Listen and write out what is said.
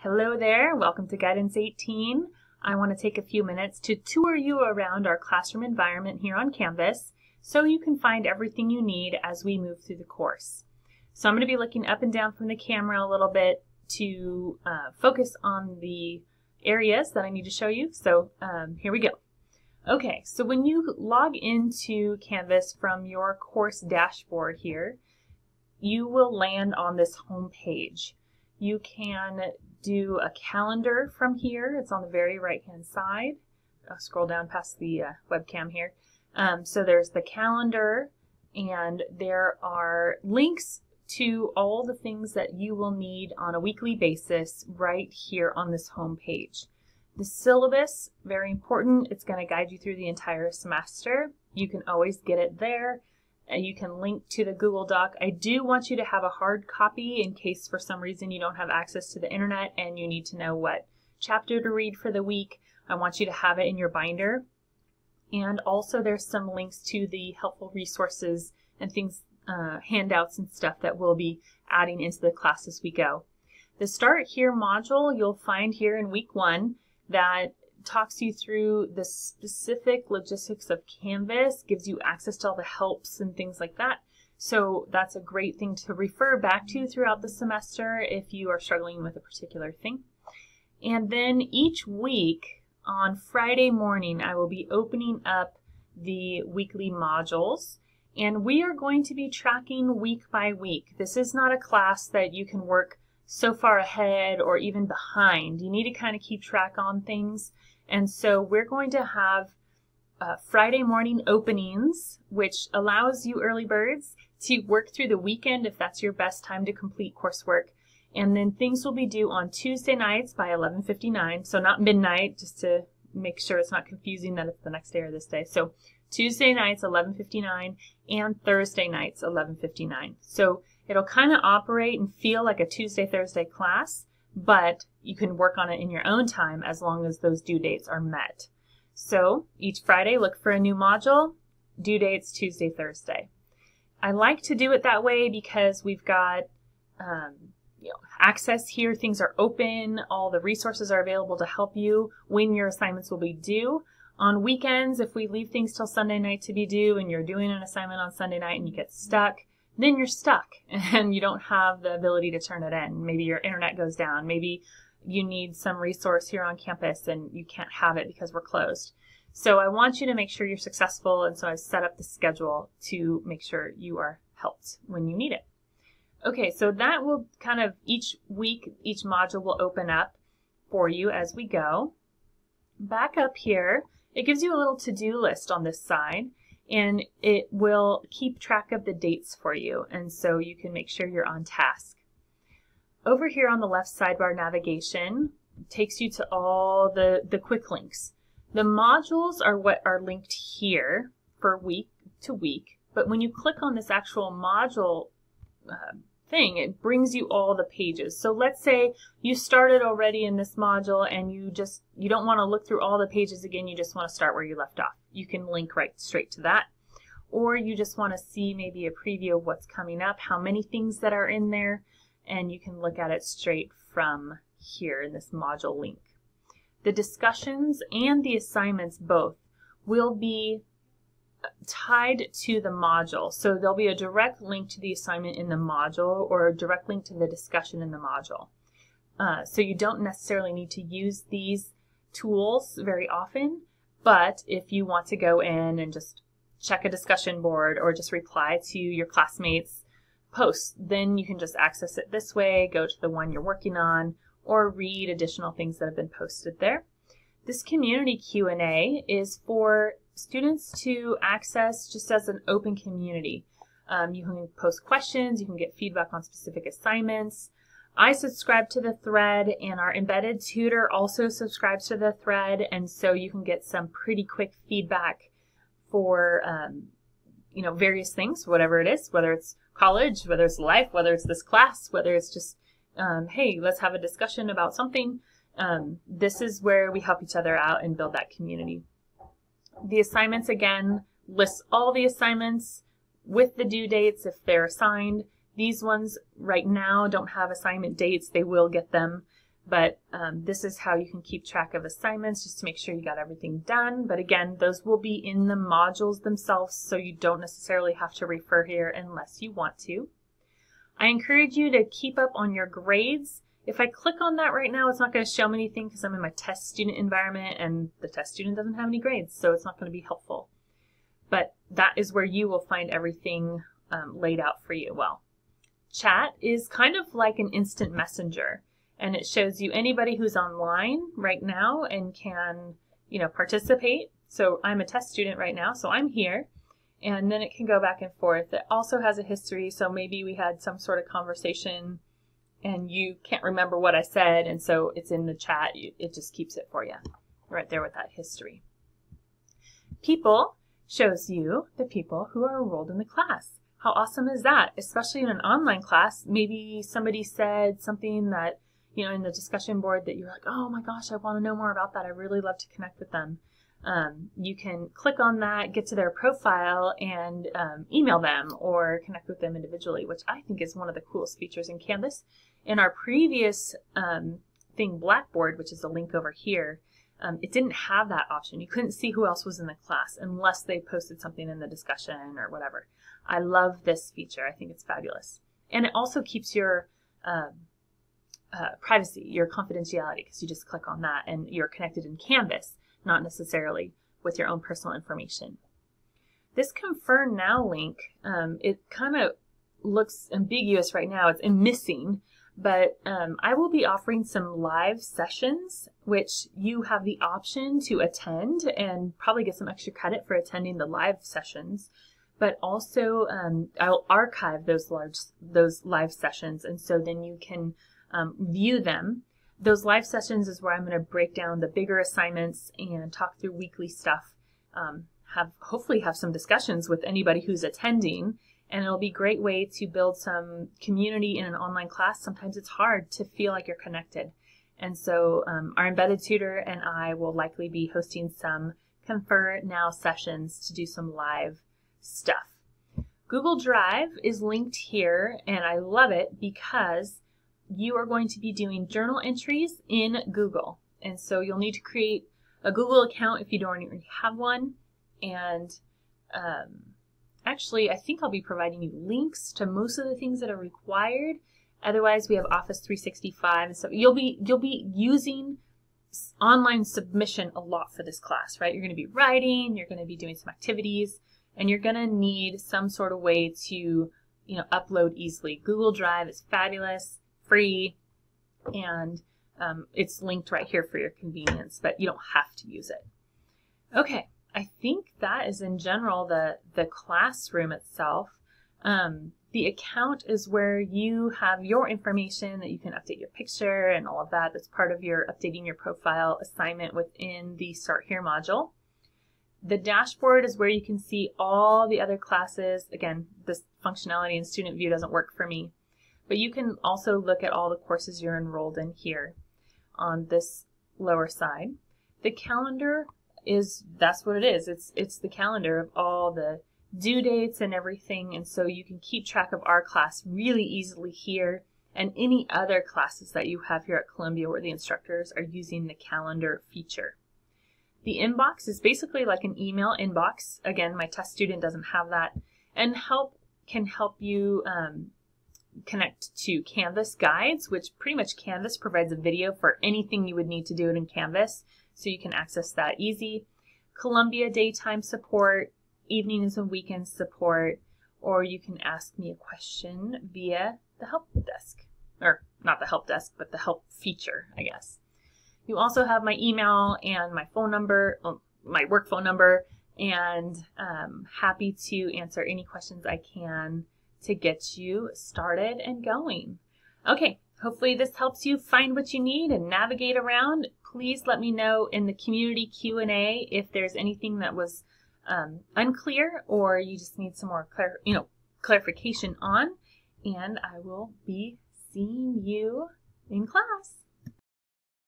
Hello there, welcome to Guidance 18. I want to take a few minutes to tour you around our classroom environment here on Canvas so you can find everything you need as we move through the course. So I'm going to be looking up and down from the camera a little bit to focus on the areas that I need to show you. So here we go. Okay, so when you log into Canvas from your course dashboard here, you will land on this home page. You can do a calendar from here. It's on the very right hand side. I'll scroll down past the webcam here. So there's the calendar, and there are links to all the things that you will need on a weekly basis right here on this home page. The syllabus, very important. It's going to guide you through the entire semester. You can always get it there. You can link to the Google Doc. I do want you to have a hard copy in case for some reason you don't have access to the internet and you need to know what chapter to read for the week. I want you to have it in your binder. And also there's some links to the helpful resources and things, handouts and stuff that we'll be adding into the class as we go. The Start Here module you'll find here in week 1 that talks you through the specific logistics of Canvas, gives you access to all the helps and things like that. So that's a great thing to refer back to throughout the semester if you are struggling with a particular thing. And then each week on Friday morning, I will be opening up the weekly modules, and we are going to be tracking week by week. This is not a class that you can work so far ahead or even behind. You need to kind of keep track on things. And so we're going to have Friday morning openings, which allows you early birds to work through the weekend if that's your best time to complete coursework. And then things will be due on Tuesday nights by 11:59, so not midnight, just to make sure it's not confusing that it's the next day or this day. So Tuesday nights 11:59 and Thursday nights 11:59. So it'll kind of operate and feel like a Tuesday-Thursday class, but you can work on it in your own time as long as those due dates are met. So each Friday, look for a new module, due dates Tuesday, Thursday. I like to do it that way because we've got access here, things are open, all the resources are available to help you when your assignments will be due. On weekends, if we leave things till Sunday night to be due and you're doing an assignment on Sunday night and you get stuck, then you're stuck and you don't have the ability to turn it in. Maybe your internet goes down. Maybe you need some resource here on campus and you can't have it because we're closed. So I want you to make sure you're successful, and so I've set up the schedule to make sure you are helped when you need it. Okay, so that will kind of each week, each module will open up for you as we go. Back up here, it gives you a little to-do list on this side, and it will keep track of the dates for you, and so you can make sure you're on task. Over here on the left sidebar, navigation takes you to all the quick links. The modules are what are linked here for week to week, but when you click on this actual module thing, it brings you all the pages. So let's say you started already in this module and you don't want to look through all the pages again, you just want to start where you left off. You can link right straight to that. Or you just want to see maybe a preview of what's coming up, how many things that are in there, and you can look at it straight from here in this module link. The discussions and the assignments both will be tied to the module. So there'll be a direct link to the assignment in the module or a direct link to the discussion in the module. So you don't necessarily need to use these tools very often, but if you want to go in and just check a discussion board or just reply to your classmates' posts, then you can just access it this way, go to the one you're working on, or read additional things that have been posted there. This community Q&A is for students to access just as an open community. You can post questions, you can get feedback on specific assignments. I subscribe to the thread, and our embedded tutor also subscribes to the thread, and so you can get some pretty quick feedback for various things, whatever it is, whether it's college, whether it's life, whether it's this class, whether it's just hey, let's have a discussion about something. This is where we help each other out and build that community. The assignments, again, lists all the assignments with the due dates if they're assigned. These ones right now don't have assignment dates. They will get them But this is how you can keep track of assignments, just to make sure you got everything done. But again, those will be in the modules themselves, so you don't necessarily have to refer here unless you want to. I encourage you to keep up on your grades. If I click on that right now, it's not going to show me anything because I'm in my test student environment and the test student doesn't have any grades, so it's not going to be helpful. But that is where you will find everything laid out for you. Well, chat is kind of like an instant messenger, and it shows you anybody who's online right now and can, participate. So I'm a test student right now, so I'm here. And then it can go back and forth. It also has a history, so maybe we had some sort of conversation and you can't remember what I said, and so it's in the chat. It just keeps it for you right there with that history. People shows you the people who are enrolled in the class. How awesome is that? Especially in an online class, maybe somebody said something that, in the discussion board that you're like, oh my gosh, I want to know more about that. I really love to connect with them. You can click on that, get to their profile, and email them or connect with them individually, which I think is one of the coolest features in Canvas. In our previous thing, Blackboard, which is the link over here, it didn't have that option. You couldn't see who else was in the class unless they posted something in the discussion or whatever. I love this feature. I think it's fabulous. And it also keeps your privacy, your confidentiality, because you just click on that and you're connected in Canvas, not necessarily with your own personal information. This Confer Now link, it kind of looks ambiguous right now. It's missing, but I will be offering some live sessions, which you have the option to attend and probably get some extra credit for attending the live sessions. But also, I'll archive those live sessions, and so then you can view them. Those live sessions is where I'm going to break down the bigger assignments and talk through weekly stuff. Hopefully have some discussions with anybody who's attending, and it'll be a great way to build some community in an online class. Sometimes it's hard to feel like you're connected. And so our embedded tutor and I will likely be hosting some Confer Now sessions to do some live stuff. Google Drive is linked here, and I love it because you are going to be doing journal entries in Google. And so you'll need to create a Google account if you don't already have one. And actually, I think I'll be providing you links to most of the things that are required. Otherwise, we have Office 365, and so you'll be using online submission a lot for this class, right? You're going to be writing, you're going to be doing some activities, and you're going to need some sort of way to, upload easily. Google Drive is fabulous, free, and it's linked right here for your convenience, but you don't have to use it. Okay, I think that is in general the classroom itself. The account is where you have your information that you can update your picture and all of that. That's part of your updating your profile assignment within the Start Here module. The dashboard is where you can see all the other classes. Again, this functionality in Student View doesn't work for me, but you can also look at all the courses you're enrolled in here on this lower side. The calendar that's what it is. It's the calendar of all the due dates and everything, and so you can keep track of our class really easily here and any other classes that you have here at Columbia where the instructors are using the calendar feature. The inbox is basically like an email inbox. Again, my test student doesn't have that. And Help can help you connect to Canvas guides, which pretty much Canvas provides a video for anything you would need to do it in Canvas, so you can access that easy. Columbia daytime support, evenings and weekends support, or you can ask me a question via the help desk. Or not the help desk, but the help feature, I guess. You also have my email and my phone number, my work phone number, and happy to answer any questions I can to get you started and going. Okay, hopefully this helps you find what you need and navigate around. Please let me know in the community Q&A if there's anything that was unclear or you just need some more clarification on, and I will be seeing you in class.